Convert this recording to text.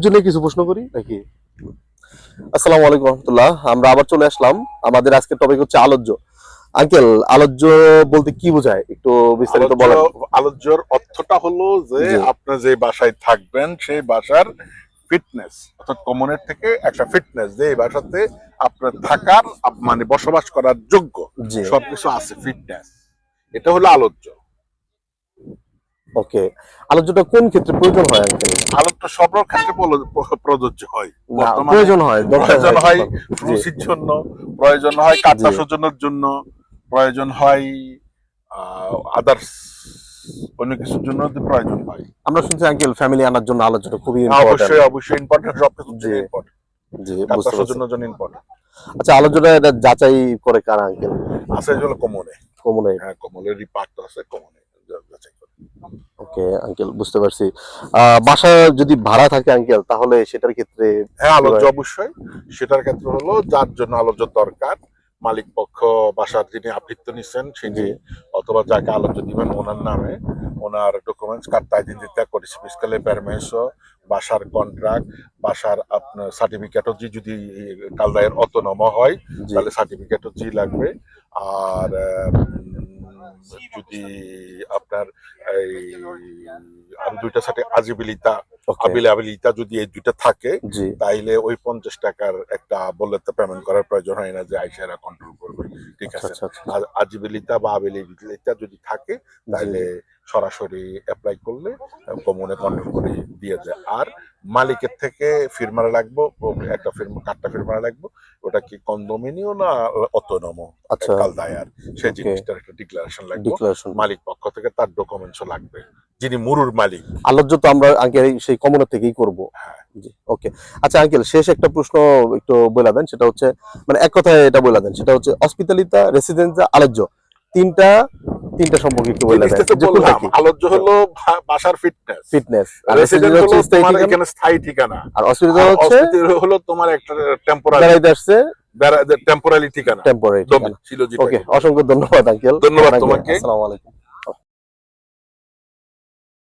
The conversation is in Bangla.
আলোচ্য নিয়ে কিছু প্রশ্ন করি নাকি? আসসালামু আলাইকুম রহমতুল্লাহ। আমরা আবার চলে আসলাম। আমাদের আজকের টপিক হচ্ছে আলোচ্য। আঙ্কেল, আলোচ্য বলতে কি বোঝায় একটু বিস্তারিত বলেন। আলোচ্যর অর্থটা হলো যে আপনি যে বাসায় থাকবেন সেই বাসার ফিটনেস, অর্থাৎ কমনের থেকে একটা ফিটনেস, যে এই বাসাতে আপনার থাকার মানে বসবাস করার যোগ্য সবকিছু আছে, ফিটনেস, এটা হলো আলোচ্য। ওকে, আলোচ্যটা কোন ক্ষেত্রে প্রয়োজন হয় আঙ্কেল? আলোচ্য সব ক্ষেত্রে প্রযোজ্য হয়। প্রয়োজন হয়, প্রয়োজন হয় রুচির জন্য, প্রয়োজন হয় কাট্টা সৌজন্যের জন্য, প্রয়োজন হয় আদার্স অন্য কিছুর জন্য প্রয়োজন হয়। আমরা শুনছি আঙ্কেল ফ্যামিলি আনার জন্য আলোচনা খুবই অবশ্যই অবশ্যই ইম্পর্টেন্ট, সব কিছু ইম্পর্টেন্ট। জি, কাট্টা সৌজন্যের জন্য ইম্পর্টেন্ট। আচ্ছা, আলোচনা এটা যাচাই করে কারা আঙ্কেল? আছে হলো কমনে। কমনে? হ্যাঁ, কমনের রিপার্ট আছে, কমনে যাচাই করে। ওকে আঙ্কেল, বুঝতে পারছি। বাসা যদি ভাড়া থাকে আঙ্কেল, তাহলে সেটার ক্ষেত্রে হ্যাঁ আলোচ্য অবশ্যই। সেটার ক্ষেত্রে হলো যার জন্য আলোচ্য দরকার, মালিক পক্ষ, বাসার যিনি আবৃত্ত নিচ্ছেন সেটি, অথবা যাকে আলোচ্য দিবেন ওনার নামে ওনার ডকুমেন্টস, কার্তা আইডেন্টিটি করেছে ফিসকালে পারমিশন, বাসার কন্ট্রাক্ট, বাসার আপনার সার্টিফিকেটও যদি কালদায়ের অটোনমা হয় তাহলে সার্টিফিকেটও লাগবে। আর যদি আপনার এই আর দুইটার সাথে আবিলিতা যদি এই দুইটা থাকে তাইলে ওই 50 টাকার একটা বললে তো পেমেন্ট করার প্রয়োজন হয় না যে আইসারা কন্ট্রোল করবে, ঠিক আছে। আর আজিবিলিতা বা আবিলিতা যদি থাকে তাহলে সরাসরি অ্যাপ্লাই করলে কমনে কন্ট্রোল করে দিয়ে যায়। আর মালিকের থেকে ফিরমারা লাগবে, একটা কার্ডটা ফিরমারা লাগবে, ওটা কি কন্ডোমিনিও না অটোনমো কালদায়ার, সেই জিনিসটার একটা ডিক্লারেশন লাগবে। মালিক পক্ষ থেকে তার ডকুমেন্টসও লাগবে, যিনি মুরুর মালিক। আলোচ্য তো আমরা আঙ্কেল সেই কমনের থেকেই করবো। জি, ওকে। আচ্ছা আঙ্কেল, শেষ একটা প্রশ্ন একটু বলে দেন, সেটা হচ্ছে মানে এক কথায় এটা বলে দেন, সেটা হচ্ছে হসপিটালিতা, রেসিডেন্সিয়া, আলোচ্য, তিনটা সম্পর্কে একটু বলে দেন। আলোচ্য হলো বাসার ফিটনেস, আর রেসিডেন্স হলো তোমার এখানে স্থায়ী ঠিকানা, আর হসপিটাল হলো তোমার একটা টেম্পোরারি আসছে, টেম্পোরারি ঠিকানা ছিল। ওকে, অসংখ্য ধন্যবাদ আঙ্কেল। ধন্যবাদ তোমাকে। আসসালামু আলাইকুম।